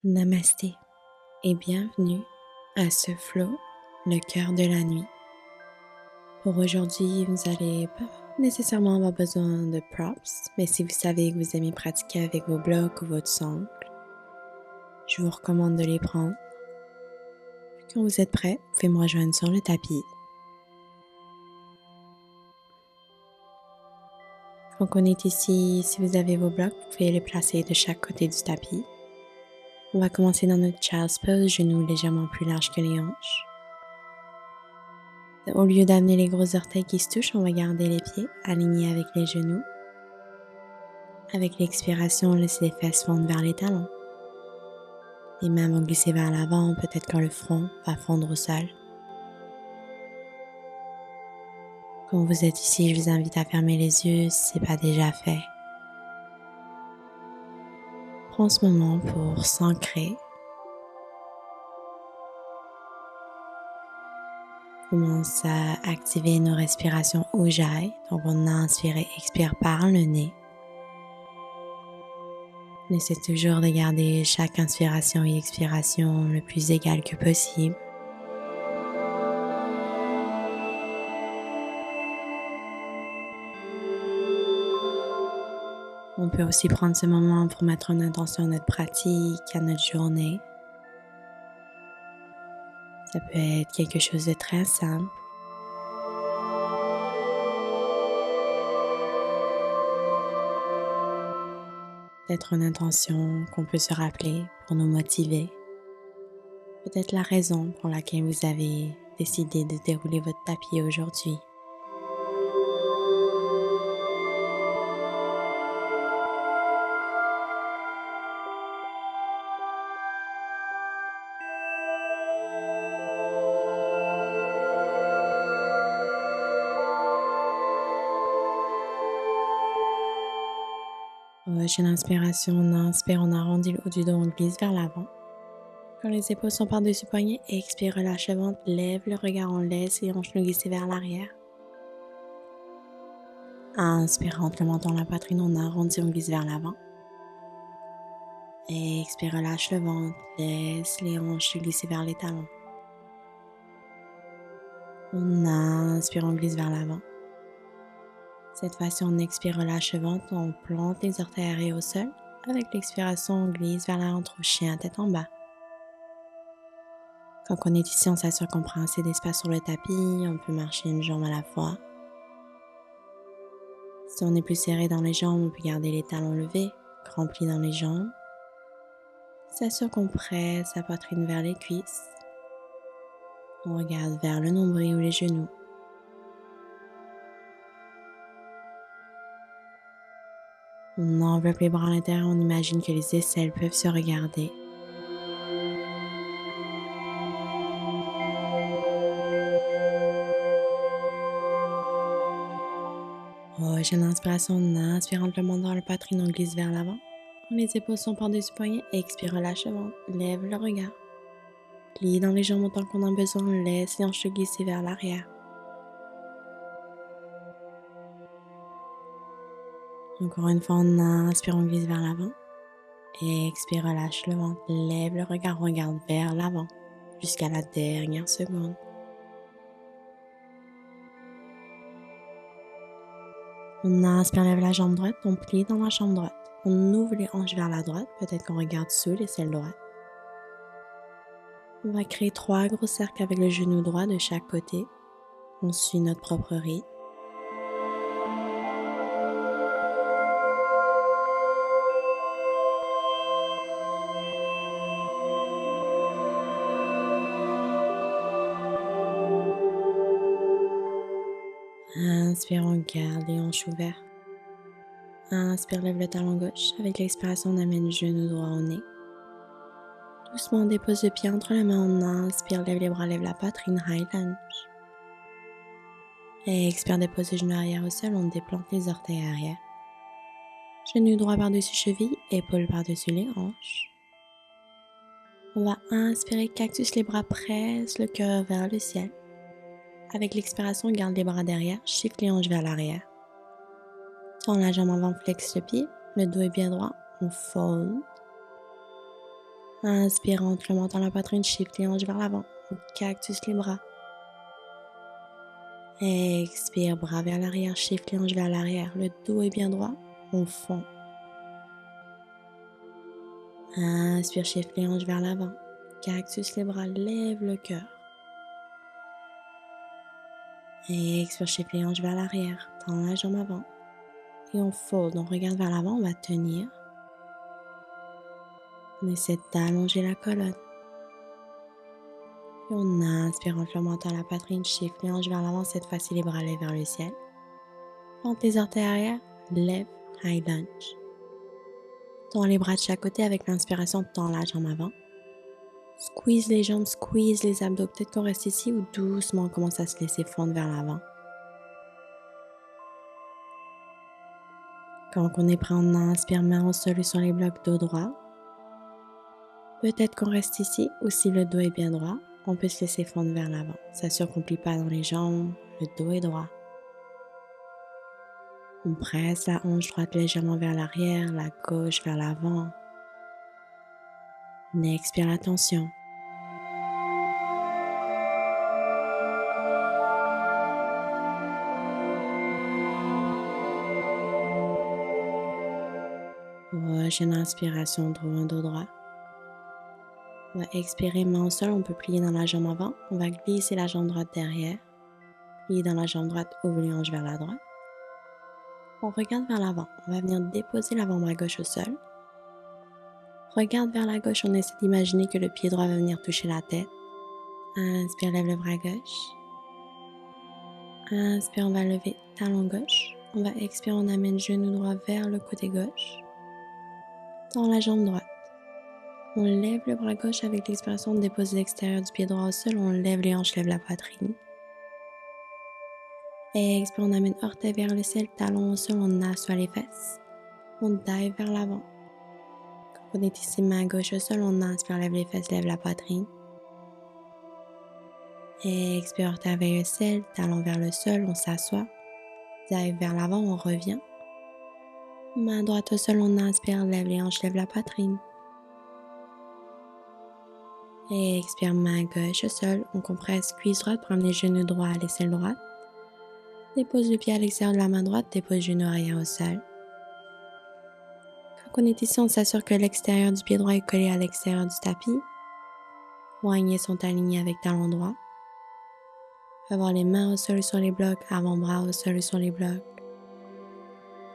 Namasté et bienvenue à ce flow, le cœur de la nuit. Pour aujourd'hui, vous n'allez pas nécessairement avoir besoin de props, mais si vous savez que vous aimez pratiquer avec vos blocs ou votre sangle, je vous recommande de les prendre. Quand vous êtes prêt, vous pouvez me rejoindre sur le tapis. Quand on est ici, si vous avez vos blocs, vous pouvez les placer de chaque côté du tapis. On va commencer dans notre child's pose, genoux légèrement plus larges que les hanches. Au lieu d'amener les gros orteils qui se touchent, on va garder les pieds alignés avec les genoux. Avec l'expiration, laissez les fesses fondre vers les talons. Les mains vont glisser vers l'avant, peut-être quand le front va fondre au sol. Quand vous êtes ici, je vous invite à fermer les yeux si ce n'est pas déjà fait. Prends ce moment pour s'ancrer. Commence à activer nos respirations Ujjayi. Donc on inspire et expire par le nez. On essaie toujours de garder chaque inspiration et expiration le plus égale que possible. On peut aussi prendre ce moment pour mettre en intention notre pratique, à notre journée. Ça peut être quelque chose de très simple. Peut-être une intention qu'on peut se rappeler pour nous motiver. Peut-être la raison pour laquelle vous avez décidé de dérouler votre tapis aujourd'hui. Prochaine inspiration, on inspire, on arrondit le haut du dos, on glisse vers l'avant. Quand les épaules sont par-dessus poignet, expire, relâche le ventre, lève le regard, on laisse les hanches nous glisser vers l'arrière. Inspire, rentre le menton, la poitrine, on arrondit, on glisse vers l'avant. Expire, relâche le ventre, laisse les hanches se glisser vers les talons. On inspire, on glisse vers l'avant. Cette fois-ci, on expire, relâche le ventre, on plante les orteils arrière au sol. Avec l'expiration, on glisse vers l'avant, au chien, tête en bas. Quand on est ici, on s'assure qu'on prend assez d'espace sur le tapis, on peut marcher une jambe à la fois. Si on est plus serré dans les jambes, on peut garder les talons levés, remplis dans les jambes. S'assure qu'on presse la poitrine vers les cuisses. On regarde vers le nombril ou les genoux. On enveloppe les bras à l'intérieur, on imagine que les aisselles peuvent se regarder. Prochaine inspiration, on inspire amplement dans le poitrine, on glisse vers l'avant. Quand les épaules sont par-dessus poignet, expire, relâche le ventre, lève le regard. Plie dans les jambes autant qu'on a besoin, laisse les hanches se glisser vers l'arrière. Encore une fois, on inspire, on glisse vers l'avant. Expire, relâche le ventre, lève le regard, regarde vers l'avant jusqu'à la dernière seconde. On inspire, lève la jambe droite, on plie dans la jambe droite. On ouvre les hanches vers la droite, peut-être qu'on regarde sous l'aisselle droite. On va créer 3 gros cercles avec le genou droit de chaque côté. On suit notre propre rythme. Inspire, on garde les hanches ouvertes. Inspire, lève le talon gauche. Avec l'expiration, on amène le genou droit au nez. Doucement, on dépose le pied entre les mains. On inspire, lève les bras, lève la poitrine, high lunge. Expire, dépose le genou arrière au sol. On déplante les orteils arrière. Genou droit par-dessus cheville, épaule par-dessus les hanches. On va inspirer, cactus, les bras pressent le cœur vers le ciel. Avec l'expiration, on garde les bras derrière, shift les hanches vers l'arrière. Tends la jambe avant, flex le pied, le dos est bien droit, on fold. Inspire en te remontant la poitrine, shift les hanches vers l'avant. On cactus les bras. Expire, bras vers l'arrière, shift les hanches vers l'arrière. Le dos est bien droit, on fond. Inspire, shift les hanches vers l'avant. Cactus les bras, lève le cœur. Expire, shift les hanches vers l'arrière, tends la jambe avant. Et on fold, on regarde vers l'avant, on va tenir. On essaie d'allonger la colonne. Et on inspire en remontant la poitrine, shift les hanches vers l'avant, cette fois-ci les bras lèvent vers le ciel. Plante les orteils arrière, lève, high lunge. Tends les bras de chaque côté avec l'inspiration, tends la jambe avant. Squeeze les jambes, squeeze les abdos. Peut-être qu'on reste ici ou doucement on commence à se laisser fondre vers l'avant. Quand on est prêt, on inspire, main au sol ou sur les blocs, dos droit. Peut-être qu'on reste ici ou si le dos est bien droit, on peut se laisser fondre vers l'avant. S'assure qu'on ne plie pas dans les jambes, le dos est droit. On presse la hanche droite légèrement vers l'arrière, la gauche vers l'avant. On expire la tension. Prochaine inspiration, on trouve un dos droit. On va expirer, main au sol, on peut plier dans la jambe avant. On va glisser la jambe droite derrière. Plier dans la jambe droite, ouvre les hanches vers la droite. On regarde vers l'avant. On va venir déposer l'avant-bras gauche au sol. Regarde vers la gauche, on essaie d'imaginer que le pied droit va venir toucher la tête. Inspire, lève le bras gauche. Inspire, on va lever talon gauche. On va expirer, on amène genou droit vers le côté gauche. Dans la jambe droite. On lève le bras gauche avec l'expiration, on dépose l'extérieur du pied droit au sol. On lève les hanches, lève la poitrine. Expire, on amène orteil vers le ciel, talon au sol, on assoit les fesses. On dive vers l'avant. Quand on est ici, main gauche au sol, on inspire, lève les fesses, lève la poitrine. Expire, orteil vers le ciel, talon vers le sol, on s'assoit. Dive vers l'avant, on revient. Main droite au sol, on inspire, lève les hanches, lève la poitrine. Expire, main gauche au sol, on compresse, cuisse droite, prends les genoux droits à l'aisselle droite. Dépose le pied à l'extérieur de la main droite, dépose genou arrière au sol. Quand on est ici, on s'assure que l'extérieur du pied droit est collé à l'extérieur du tapis. Poignets sont alignés avec talon droit. Avoir les mains au sol ou sur les blocs, avant-bras au sol ou sur les blocs.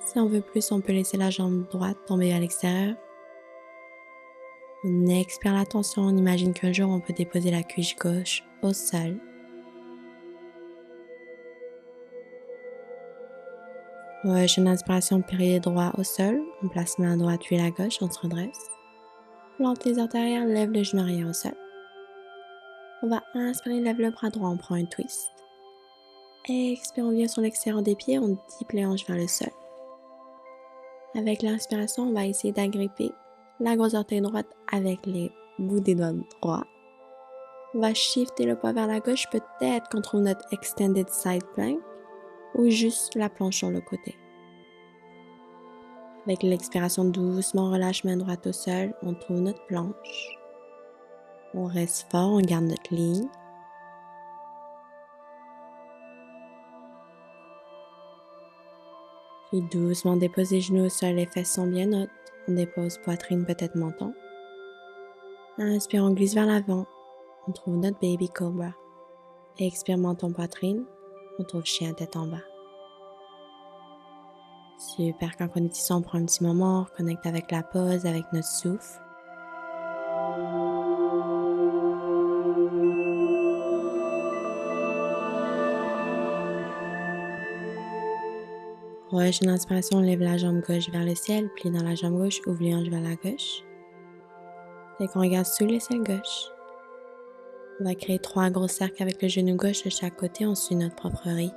Si on veut plus, on peut laisser la jambe droite tomber à l'extérieur. On expire la tension, on imagine qu'un jour on peut déposer la cuisse gauche au sol. Prochaine inspiration, pied droit au sol. On place main droite puis la gauche, on se redresse. Plante les orteils arrière, lève le genou arrière au sol. On va inspirer, lève le bras droit, on prend un twist. Expire, on vient sur l'extérieur des pieds, on dippe les hanches vers le sol. Avec l'inspiration, on va essayer d'agripper la grosse orteil droite avec les bouts des doigts droits. On va shifter le poids vers la gauche, peut-être qu'on trouve notre extended side plank ou juste la planche sur le côté. Avec l'expiration, doucement, on relâche main droite au sol, on trouve notre planche. On reste fort, on garde notre ligne. Puis doucement, dépose les genoux au sol, les fesses sont bien hautes. On dépose poitrine, peut-être menton. Inspire, on glisse vers l'avant. On trouve notre baby cobra. Expire, menton, poitrine. On trouve chien, tête en bas. Super, quand on est ici, on prend un petit moment, on reconnecte avec la pause, avec notre souffle. Prochaine inspiration, on lève la jambe gauche vers le ciel, plie dans la jambe gauche, ouvre les hanches vers la gauche. Dès qu'on regarde sous l'aisselle gauche, on va créer 3 gros cercles avec le genou gauche de chaque côté, on suit notre propre rythme.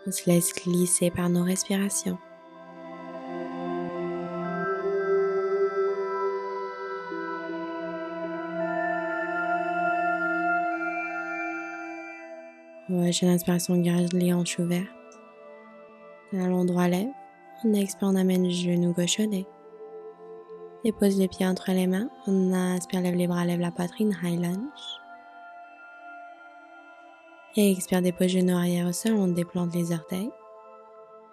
On se laisse glisser par nos respirations. Prochaine inspiration, garde les hanches ouvertes. Talon droit lève. On expire, on amène le genou gauche au nez. Dépose les pieds entre les mains. On inspire, lève les bras, lève la poitrine, high lunge. Et expire, dépose genoux arrière au sol, on déplante les orteils.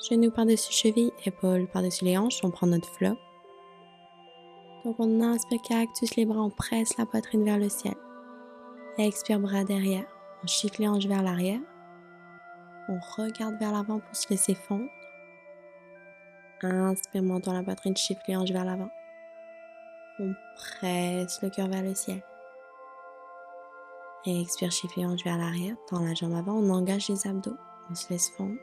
Genoux par-dessus cheville, épaules par-dessus les hanches, on prend notre flow. Donc on inspire cactus, les bras, on presse la poitrine vers le ciel. Expire, bras derrière, on chiffre les hanches vers l'arrière. On regarde vers l'avant pour se laisser fondre. Inspire, menton la poitrine, chiffre les hanches vers l'avant. On presse le cœur vers le ciel. Et expire, chiffre les hanches vers l'arrière, tend la jambe avant, on engage les abdos, on se laisse fondre.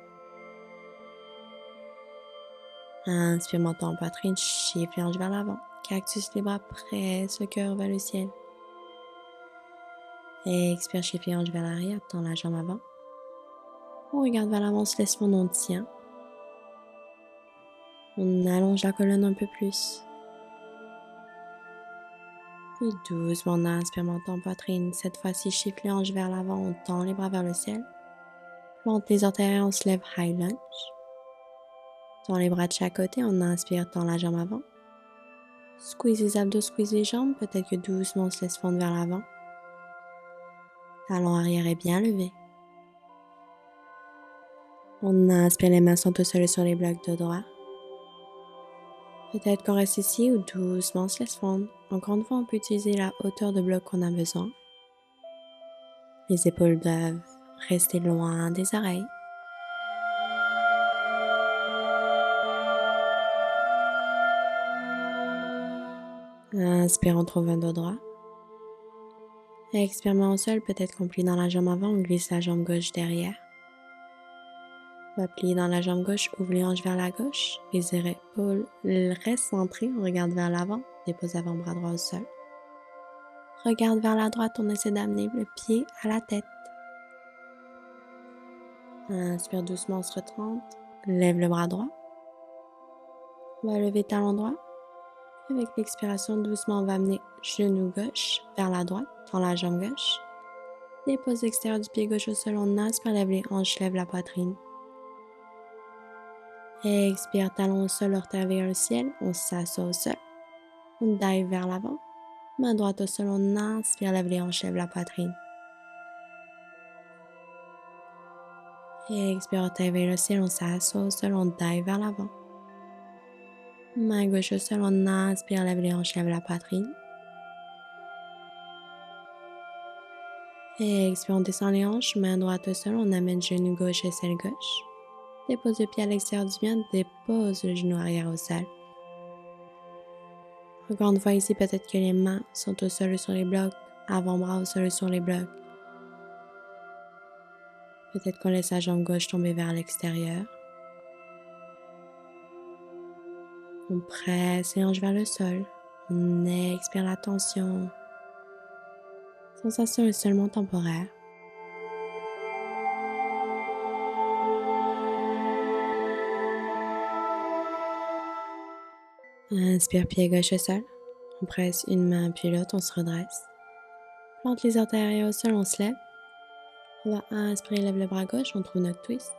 Inspire, menton en poitrine, chiffre les hanches vers l'avant. Cactus, les bras, presse le cœur vers le ciel. Et expire, chiffre les hanches vers l'arrière, tend la jambe avant. On regarde vers l'avant, on se laisse fondre, on tient. On allonge la colonne un peu plus. Puis doucement, on inspire, menton, poitrine. Cette fois-ci, chiffre les hanches vers l'avant, on tend les bras vers le ciel. Plante les orteils, on se lève, high lunge. Tend les bras de chaque côté, on inspire, tend la jambe avant. Squeeze les abdos, squeeze les jambes. Peut-être que doucement, on se laisse fondre vers l'avant. Talon arrière est bien levé. On inspire, les mains sont au sol sur les blocs de droit. Peut-être qu'on reste ici ou doucement on se laisse fondre. Encore une fois, on peut utiliser la hauteur de bloc qu'on a besoin. Les épaules doivent rester loin des oreilles. Inspire, on trouve un dos droit. Expire, main au sol, peut-être qu'on plie dans la jambe avant, on glisse la jambe gauche derrière. On va plier dans la jambe gauche, ouvre les hanches vers la gauche. Les épaules restent centrées, on regarde vers l'avant, dépose avant-bras droit au sol. Regarde vers la droite, on essaie d'amener le pied à la tête. Inspire doucement, on se retrempe. Lève le bras droit. On va lever talon droit. Avec l'expiration, doucement, on va amener genou gauche vers la droite, dans la jambe gauche. Dépose l'extérieur du pied gauche au sol, on inspire, lève les hanches, lève la poitrine. Expire, talon au sol, orteil vers le ciel, on s'assoit au sol. On dive vers l'avant. Main droite au sol, on inspire, lève les hanches, lève la poitrine. Expire, orteil vers le ciel, on s'assoit au sol, on dive vers l'avant. Main gauche au sol, on inspire, lève les hanches, lève la poitrine. Expire, on descend les hanches, main droite au sol, on amène genou gauche et aisselle gauche. Dépose le pied à l'extérieur du bien, dépose le genou arrière au sol. Encore une fois ici, peut-être que les mains sont au sol sur les blocs, avant-bras au sol sur les blocs. Peut-être qu'on laisse la jambe gauche tomber vers l'extérieur. On presse les hanches vers le sol. On expire la tension. La sensation est seulement temporaire. Inspire, pied gauche au sol. On presse une main puis l'autre, on se redresse. Plante les orteils arrière au sol, on se lève. On va inspirer, lève le bras gauche, on trouve notre twist.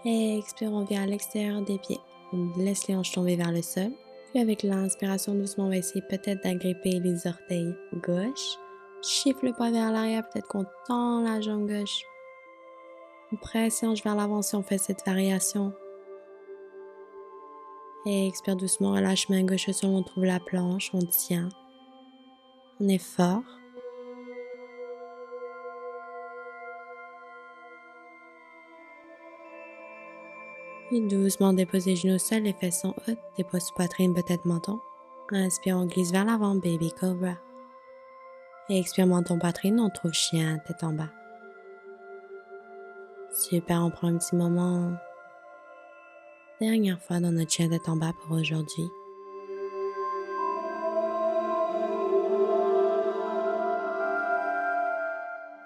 Et expire, on vient à l'extérieur des pieds. On laisse les hanches tomber vers le sol. Puis avec l'inspiration, doucement, on va essayer peut-être d'agripper les orteils gauche. Chiffre le pas vers l'arrière, peut-être qu'on tend la jambe gauche. On presse les hanches vers l'avant si on fait cette variation. Et expire doucement, relâche main gauche au sol, on trouve la planche, on tient. On est fort. Puis doucement, dépose les genoux au sol, les fesses sont hautes, dépose poitrine, peut-être menton. Inspire, on glisse vers l'avant, baby cobra. Et expire, menton, poitrine, on trouve chien, tête en bas. Super, on prend un petit moment. Dernière fois dans notre chien tête en bas pour aujourd'hui.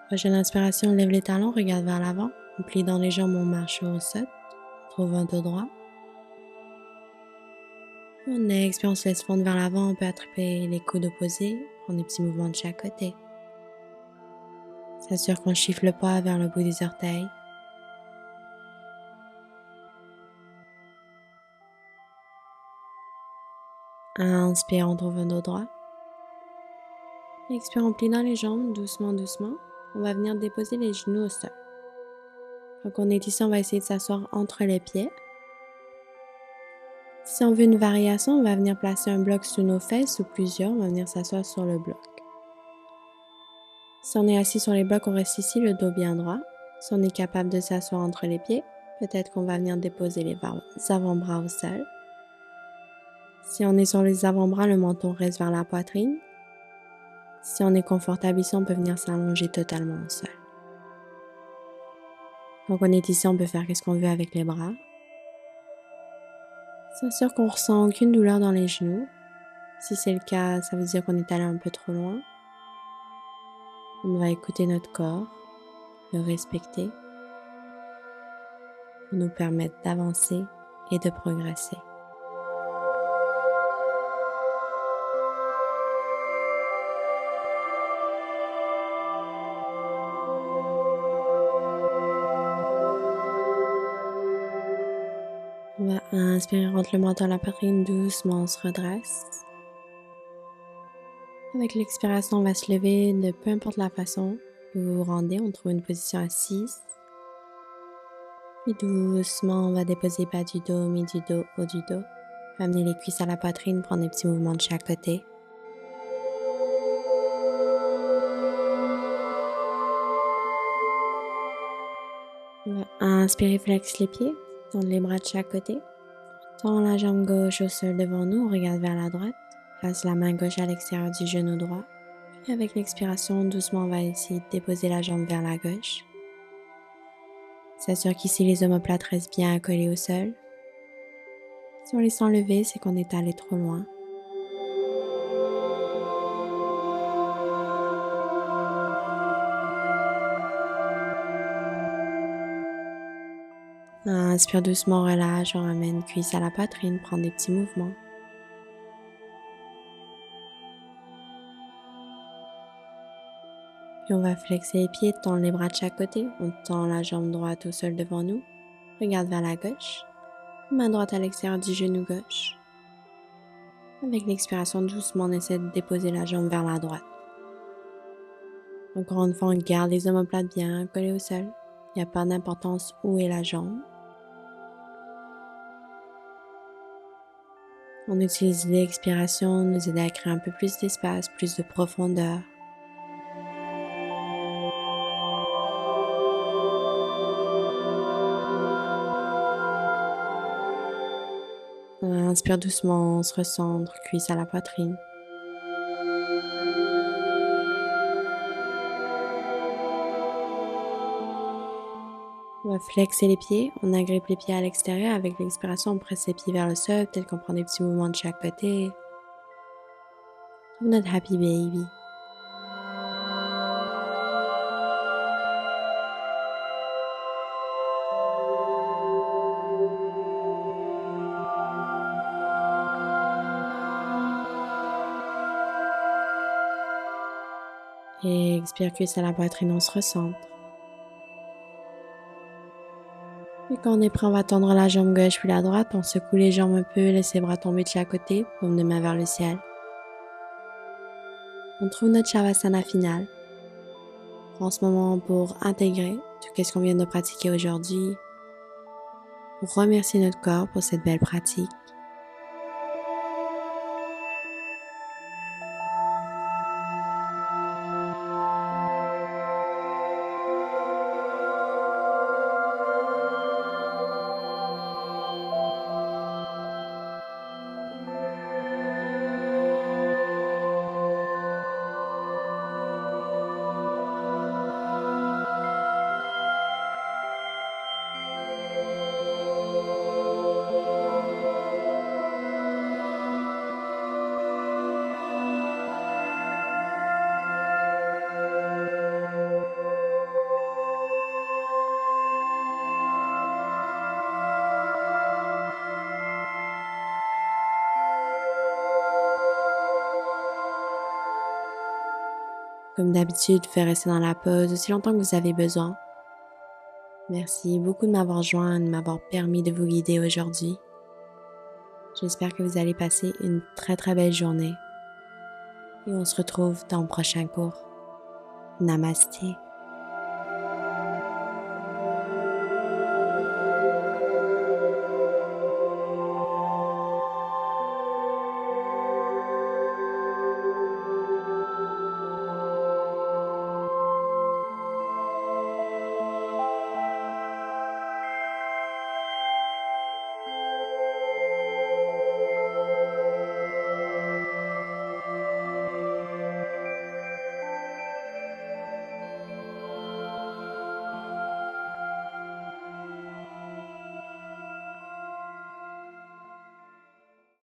Prochaine inspiration, lève les talons, regarde vers l'avant. On plie dans les jambes, on marche au saute. On trouve un dos droit. On expire, on se laisse fondre vers l'avant. On peut attraper les coudes opposés, prendre des petits mouvements de chaque côté. S'assure qu'on chiffre le poids vers le bout des orteils. Inspire, on trouve un dos droit. Expire, on plie dans les jambes, doucement, doucement. On va venir déposer les genoux au sol. Donc on est ici, on va essayer de s'asseoir entre les pieds. Si on veut une variation, on va venir placer un bloc sous nos fesses ou plusieurs, on va venir s'asseoir sur le bloc. Si on est assis sur les blocs, on reste ici, le dos bien droit. Si on est capable de s'asseoir entre les pieds, peut-être qu'on va venir déposer les avant-bras au sol. Si on est sur les avant-bras, le menton reste vers la poitrine. Si on est confortable ici, on peut venir s'allonger totalement au sol. Donc on est ici, on peut faire ce qu'on veut avec les bras. S'assure qu'on ressent aucune douleur dans les genoux. Si c'est le cas, ça veut dire qu'on est allé un peu trop loin. On va écouter notre corps, le respecter, pour nous permettre d'avancer et de progresser. On va inspirer, rentre le menton à la poitrine, doucement on se redresse. Avec l'expiration, on va se lever de peu importe la façon que vous vous rendez. On trouve une position assise. Puis doucement, on va déposer bas du dos, mi du dos, haut du dos. On va amener les cuisses à la poitrine, prendre des petits mouvements de chaque côté. On va inspirer, flex les pieds, tendre les bras de chaque côté. Tend la jambe gauche au sol devant nous, on regarde vers la droite. Place la main gauche à l'extérieur du genou droit. Puis avec l'expiration, doucement, on va essayer de déposer la jambe vers la gauche. S'assure qu'ici les omoplates restent bien accolés au sol. Si on les sent lever, c'est qu'on est allé trop loin. Inspire doucement, relâche, on ramène cuisse à la poitrine, prend des petits mouvements. Puis on va flexer les pieds, tendre les bras de chaque côté. On tend la jambe droite au sol devant nous. Regarde vers la gauche. Main droite à l'extérieur du genou gauche. Avec l'expiration, doucement, on essaie de déposer la jambe vers la droite. Encore une fois, on garde les omoplates bien collés au sol. Il n'y a pas d'importance où est la jambe. On utilise l'expiration, nous aider à créer un peu plus d'espace, plus de profondeur. On inspire doucement, on se recentre, cuisse à la poitrine. On va flexer les pieds, on agrippe les pieds à l'extérieur. Avec l'expiration, on presse les pieds vers le sol, peut-être qu'on prend des petits mouvements de chaque côté. Trouve notre happy baby. Et expire, cuisse à la poitrine, on se recentre. Et quand on est prêt, on va tendre la jambe gauche puis la droite. On secoue les jambes un peu, laisse les bras tomber de chaque côté, paume de main vers le ciel. On trouve notre Shavasana finale. Prends ce moment pour intégrer tout ce qu'on vient de pratiquer aujourd'hui, pour remercier notre corps pour cette belle pratique. Comme d'habitude, faites rester dans la pause aussi longtemps que vous avez besoin. Merci beaucoup de m'avoir joint et de m'avoir permis de vous guider aujourd'hui. J'espère que vous allez passer une très très belle journée et on se retrouve dans le prochain cours. Namasté.